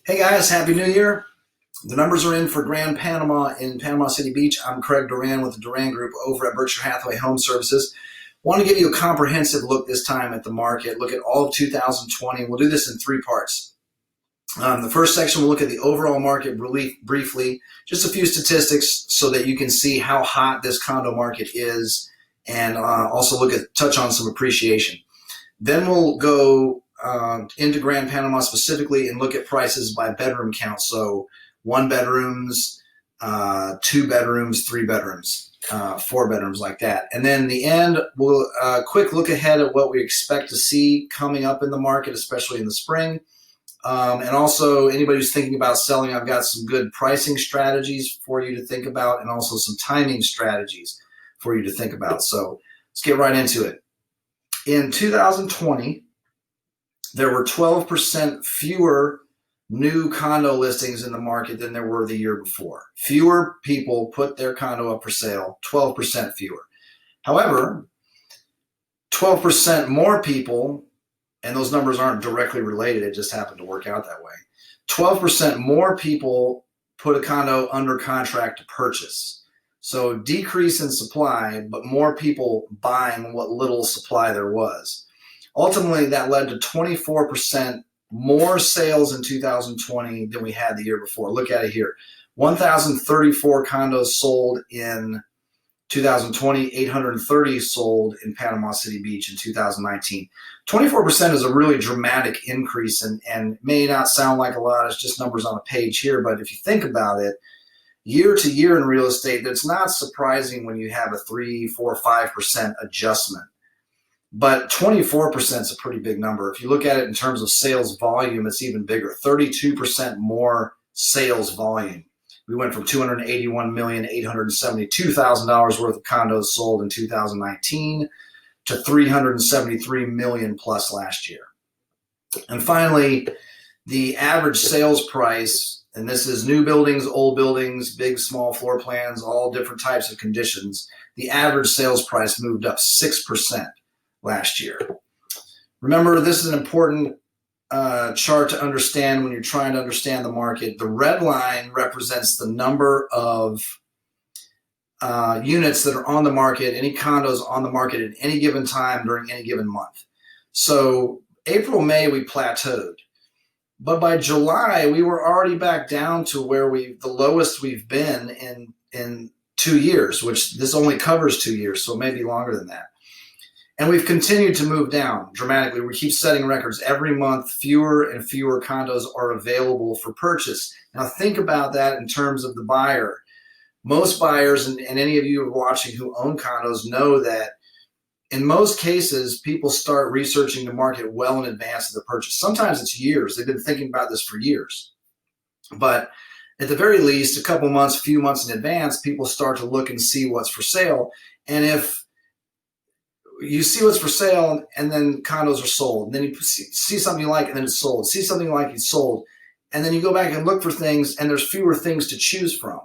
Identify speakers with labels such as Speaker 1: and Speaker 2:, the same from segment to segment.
Speaker 1: Hey guys, Happy New Year. The numbers are in for Grand Panama in Panama City Beach. I'm Craig Duran with the Duran Group over at Berkshire Hathaway HomeServices. Want to give you a comprehensive look this time at the market, look at all of 2020. We'll do this in three parts. The first section, we'll look at the overall market briefly, just a few statistics so that you can see how hot this condo market is, and also touch on some appreciation. Then we'll go into Grand Panama specifically and look at prices by bedroom count. So 1 bedrooms, 2 bedrooms, 3 bedrooms, 4 bedrooms, like that. And then in the end, we'll quick look ahead at what we expect to see coming up in the market, especially in the spring. And also, anybody who's thinking about selling, I've got some good pricing strategies for you to think about, and also some timing strategies for you to think about. So let's get right into it. In 2020, there were 12% fewer new condo listings in the market than there were the year before. Fewer people put their condo up for sale, 12% fewer. However, 12% more people, and those numbers aren't directly related, it just happened to work out that way. 12% more people put a condo under contract to purchase. So decrease in supply, but more people buying what little supply there was. Ultimately, that led to 24% more sales in 2020 than we had the year before. Look at it here. 1,034 condos sold in 2020, 830 sold in Panama City Beach in 2019. 24% is a really dramatic increase, and may not sound like a lot. It's just numbers on a page here. But if you think about it, year to year in real estate, it's not surprising when you have a 3, 4, 5% adjustment. But 24% is a pretty big number. If you look at it in terms of sales volume, it's even bigger, 32% more sales volume. We went from $281,872,000 worth of condos sold in 2019 to $373 million plus last year. And finally, the average sales price, and this is new buildings, old buildings, big, small floor plans, all different types of conditions, the average sales price moved up 6% last year. Remember, this is an important chart to understand when you're trying to understand the market. The red line represents the number of units that are on the market, any condos on the market at any given time during any given month. So April, May, we plateaued. But by July, we were already back down to where the lowest we've been in 2 years, which this only covers 2 years, so maybe longer than that. And we've continued to move down dramatically. We keep setting records. Every month, fewer and fewer condos are available for purchase. Now think about that in terms of the buyer. Most buyers, and any of you who are watching who own condos, know that in most cases, people start researching the market well in advance of the purchase. Sometimes it's years. They've been thinking about this for years. But at the very least, a couple months, few months in advance, people start to look and see what's for sale. And if you see what's for sale, and then condos are sold, and then you see something you like, and then it's sold, see something you like, it's sold, and then you go back and look for things, and there's fewer things to choose from.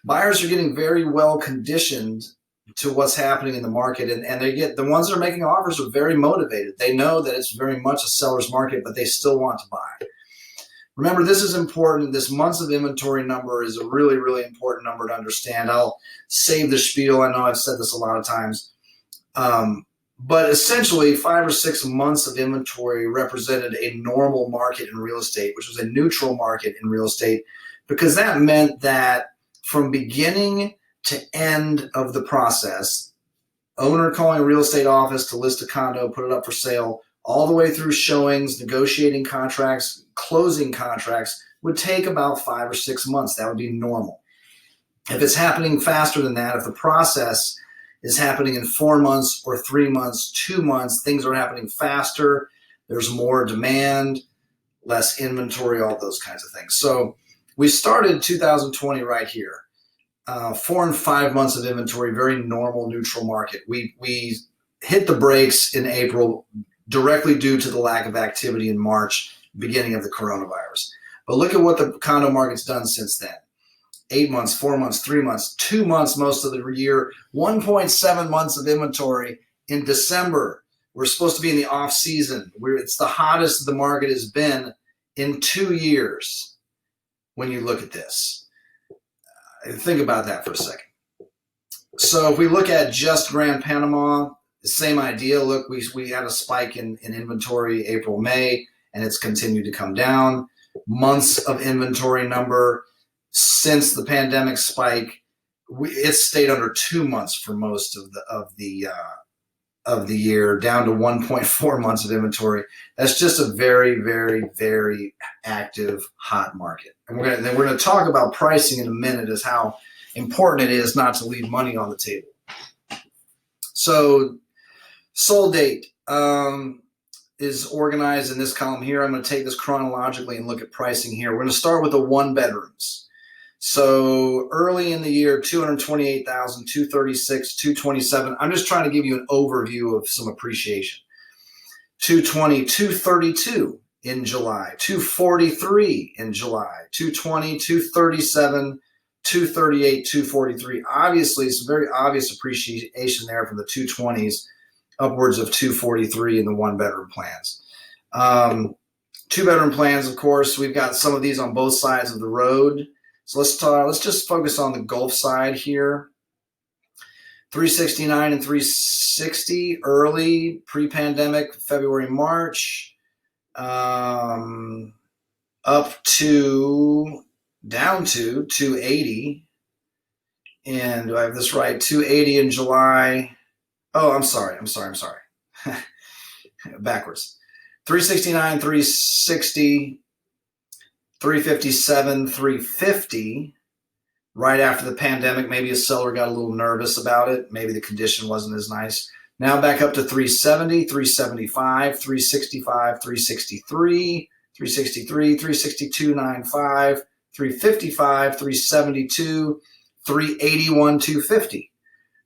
Speaker 1: Buyers are getting very well conditioned to what's happening in the market, and the ones that are making offers are very motivated. They know that it's very much a seller's market, but they still want to buy. Remember, this is important. This months of inventory number is a really, really important number to understand. I'll save the spiel. I know I've said this a lot of times. But essentially, 5 or 6 months of inventory represented a normal market in real estate, which was a neutral market in real estate, because that meant that from beginning to end of the process, owner calling a real estate office to list a condo, put it up for sale, all the way through showings, negotiating contracts, closing contracts, would take about 5 or 6 months. That would be normal. If it's happening faster than that, if the process is happening in 4 months or 3 months, 2 months, things are happening faster, there's more demand, less inventory, all those kinds of things. So we started 2020 right here. 4 and 5 months of inventory, very normal, neutral market. We hit the brakes in April directly due to the lack of activity in March, beginning of the coronavirus. But look at what the condo market's done since then. 8 months, 4 months, 3 months, 2 months most of the year, 1.7 months of inventory in December. We're supposed to be in the off season. It's the hottest the market has been in 2 years. when you look at this. Think about that for a second. So if we look at just Grand Panama, the same idea. Look, we had a spike in inventory April, May, and it's continued to come down. Months of inventory number since the pandemic spike, it's stayed under 2 months for most of the year, down to 1.4 months of inventory. That's just a very, very, very active, hot market. And we're going to talk about pricing in a minute, as how important it is not to leave money on the table. So sold date is organized in this column here. I'm going to take this chronologically and look at pricing here. We're going to start with the one bedrooms. So early in the year, 228,000, 236, 227. I'm just trying to give you an overview of some appreciation. 220, 232 in July, 243 in July, 220, 237, 238, 243. Obviously, some very obvious appreciation there from the 220s, upwards of 243 in the one-bedroom plans. Two-bedroom plans, of course, we've got some of these on both sides of the road. So let's just focus on the Gulf side here. 369 and 360 early pre-pandemic, February, March, up to down to 280. And do I have this right? 280 in July. Oh, I'm sorry. Backwards. 369, 360. 357, 350, right after the pandemic. Maybe a seller got a little nervous about it. Maybe the condition wasn't as nice. Now back up to 370, 375, 365, 363, 363, 362, 95, 355, 372, 381, 250,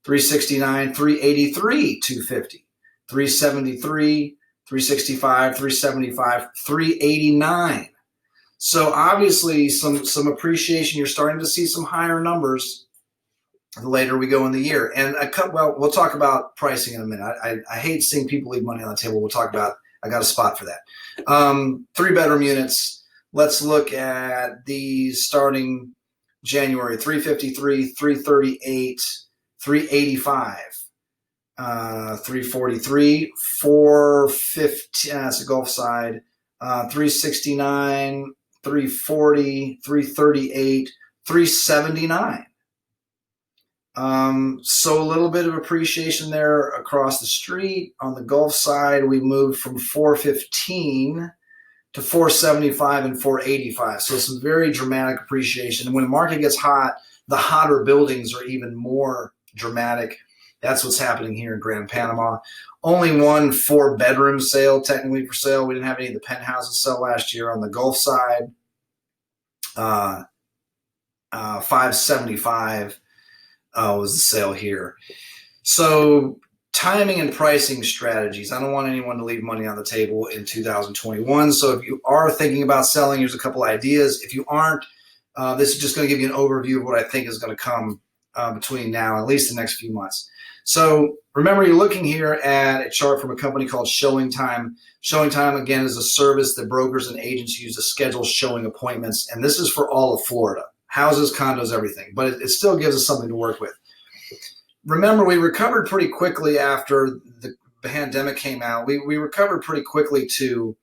Speaker 1: 369, 383, 250, 373, 365, 375, 389. So obviously some appreciation. You're starting to see some higher numbers the later we go in the year. And we'll talk about pricing in a minute. I hate seeing people leave money on the table. We'll talk about, I got a spot for that. 3-bedroom units. Let's look at these starting January. 353, 338, 385, 343, 450, that's the Gulf side, 369, 340, 338, 379. So a little bit of appreciation there across the street. On the Gulf side, we moved from 415 to 475 and 485. So some very dramatic appreciation. And when the market gets hot, the hotter buildings are even more dramatic. That's what's happening here in Grand Panama. Only one 4-bedroom sale technically for sale. We didn't have any of the penthouses sell last year. On the Gulf side, 575 was the sale here. So timing and pricing strategies. I don't want anyone to leave money on the table in 2021. So if you are thinking about selling, here's a couple ideas. If you aren't, this is just going to give you an overview of what I think is going to come between now and at least the next few months. So remember, you're looking here at a chart from a company called Showing Time. Showing Time, again, is a service that brokers and agents use to schedule showing appointments. And this is for all of Florida, houses, condos, everything. But it still gives us something to work with. Remember, we recovered pretty quickly after the pandemic came out. We recovered pretty quickly to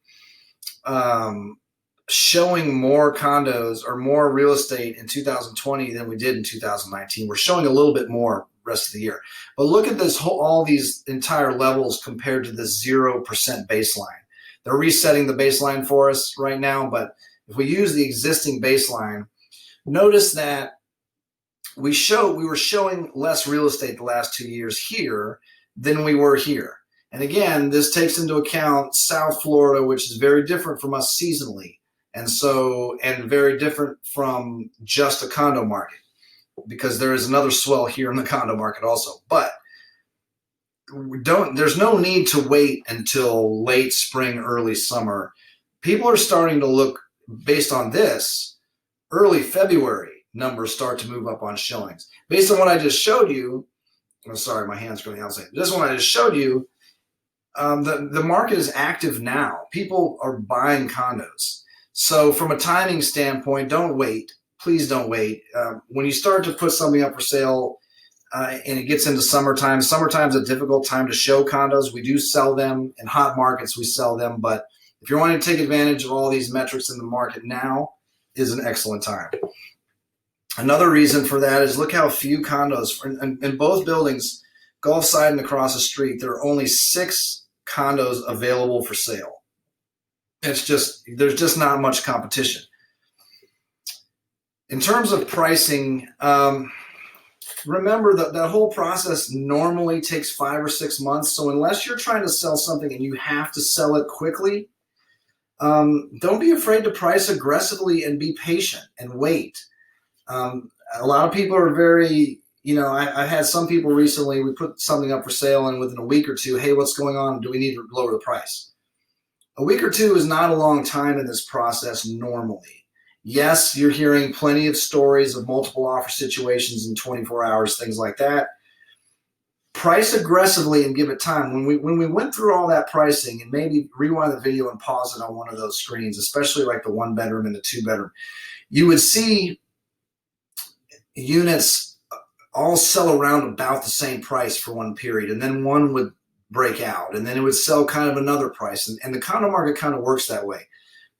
Speaker 1: showing more condos or more real estate in 2020 than we did in 2019. We're showing a little bit more rest of the year. But look at this all these entire levels compared to the 0% baseline. They're resetting the baseline for us right now, but if we use the existing baseline, notice that we were showing less real estate the last 2 years here than we were here. And again, this takes into account South Florida, which is very different from us seasonally, and very different from just a condo market, because there is another swell here in the condo market also. But there's no need to wait until late spring, early summer. People are starting to look, based on this, early February numbers start to move up on showings. Based on what I just showed you, I'm sorry, my hand's going outside. This one I just showed you, the market is active now. People are buying condos. So from a timing standpoint, don't wait. Please don't wait. When you start to put something up for sale and it gets into summertime, summertime's a difficult time to show condos. We do sell them in hot markets. We sell them, but if you're wanting to take advantage of all these metrics in the market, now is an excellent time. Another reason for that is look how few condos in both buildings, Gulfside and across the street, there are only 6 condos available for sale. There's just not much competition. In terms of pricing, remember that whole process normally takes 5 or 6 months. So unless you're trying to sell something and you have to sell it quickly, don't be afraid to price aggressively and be patient and wait. A lot of people are very, I had some people recently, we put something up for sale and within a week or two, hey, what's going on? Do we need to lower the price? A week or two is not a long time in this process normally. Yes, you're hearing plenty of stories of multiple offer situations in 24 hours, things like that. Price aggressively and give it time. When we went through all that pricing, and maybe rewind the video and pause it on one of those screens, especially like the 1-bedroom and the 2-bedroom, you would see units all sell around about the same price for one period, and then one would break out, and then it would sell kind of another price. And the condo market kind of works that way.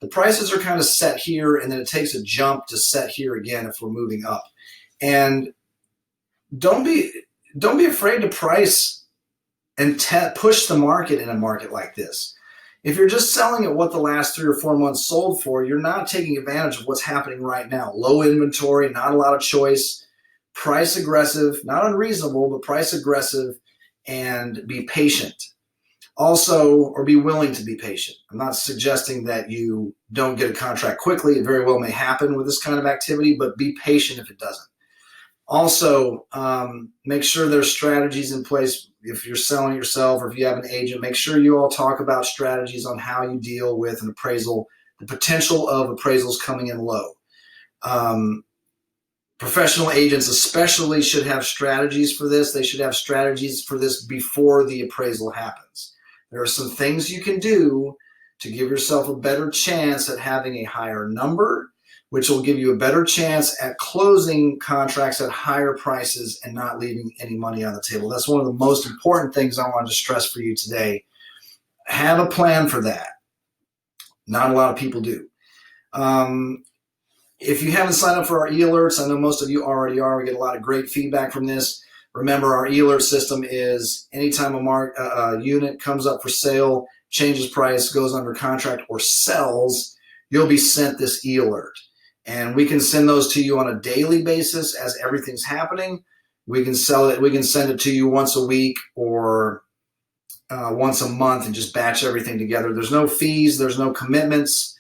Speaker 1: The prices are kind of set here, and then it takes a jump to set here again if we're moving up. And don't be afraid to price and push the market in a market like this. If you're just selling at what the last 3 or 4 months sold for, you're not taking advantage of what's happening right now. Low inventory, not a lot of choice, price aggressive, not unreasonable, but price aggressive, and be patient. Also, or be willing to be patient. I'm not suggesting that you don't get a contract quickly. It very well may happen with this kind of activity, but be patient if it doesn't. Also, make sure there's strategies in place. If you're selling yourself or if you have an agent, make sure you all talk about strategies on how you deal with an appraisal, the potential of appraisals coming in low. Professional agents especially should have strategies for this. They should have strategies for this before the appraisal happens. There are some things you can do to give yourself a better chance at having a higher number, which will give you a better chance at closing contracts at higher prices and not leaving any money on the table. That's one of the most important things I wanted to stress for you today. Have a plan for that. Not a lot of people do. If you haven't signed up for our e-alerts, I know most of you already are. We get a lot of great feedback from this. Remember, our e-alert system is anytime a unit comes up for sale, changes price, goes under contract, or sells, you'll be sent this e-alert. And we can send those to you on a daily basis as everything's happening. We can send it to you once a week or once a month and just batch everything together. There's no fees. There's no commitments.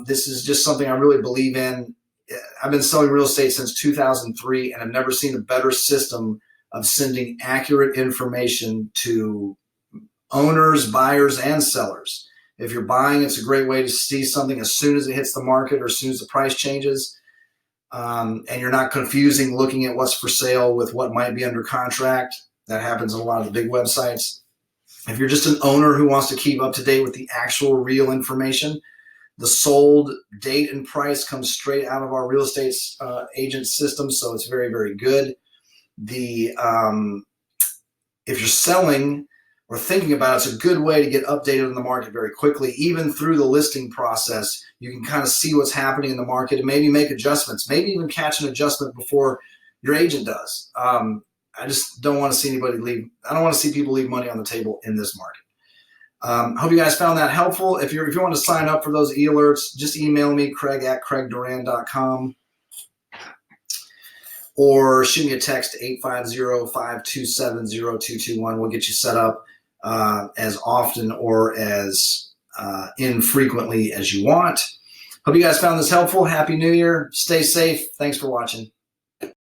Speaker 1: This is just something I really believe in. I've been selling real estate since 2003, and I've never seen a better system of sending accurate information to owners, buyers, and sellers. If you're buying, it's a great way to see something as soon as it hits the market or as soon as the price changes, and you're not confusing looking at what's for sale with what might be under contract. That happens on a lot of the big websites. If you're just an owner who wants to keep up to date with the actual real information, the sold date and price comes straight out of our real estate agent system, so it's very, very good. If you're selling or thinking about it, it's a good way to get updated on the market very quickly. Even through the listing process, you can kind of see what's happening in the market and maybe make adjustments, maybe even catch an adjustment before your agent does. I just don't want to see I don't want to see people leave money on the table in this market. Hope you guys found that helpful. If you want to sign up for those e-alerts, just email me, craig@craigduran.com, or shoot me a text to 850-527-0221. We'll get you set up as often or as infrequently as you want. Hope you guys found this helpful. Happy New Year. Stay safe. Thanks for watching.